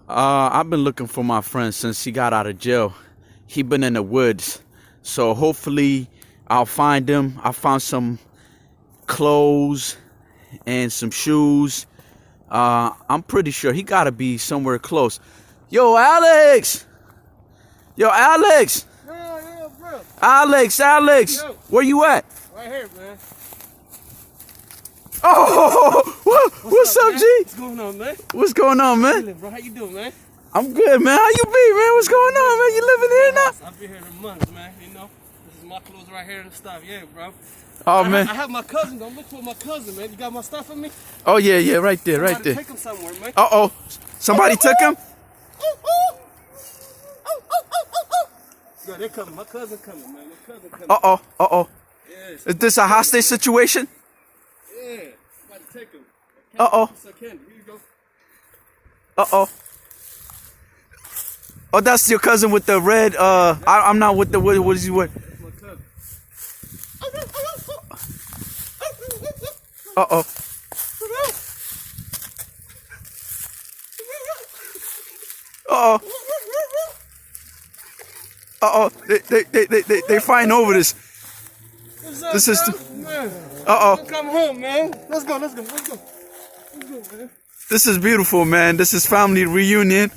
I've been looking for my friend since he got out of jail. He been in the woods. So hopefully I'll find him. I found some clothes and some shoes. I'm pretty sure he gotta be somewhere close. Yo, Alex! Yo, Alex! Yeah, bro. Alex! Yo. Where you at? Right here, man. Oh, what's up, man? G? What's going on, man? What's going on, man? Hey, bro, how you doing, man? I'm good, man. How you be, man? What's going on, man? You living here now? I've been here in months, man. You know, this is my clothes right here and stuff. Yeah, bro. Oh, man. I have my cousin. Don't look for my cousin, man. You got my stuff for me? Oh, yeah, right there, right there. Take him somewhere, man. Uh-oh. Somebody took him? Yeah, they're coming. My cousin coming, man. My cousin coming. Uh-oh. Yes. Is this a hostage situation? Yeah. About to take him. Uh-oh. Here you go. Uh-oh. Oh, that's your cousin with the red, I'm not with the, what is he with? That's my cousin. Uh-oh. Uh-oh. Uh-oh. They fighting over this. What's up, This is bro? Man. Uh-oh. Come home, man. Let's go. Man. This is beautiful, man. This is family reunion.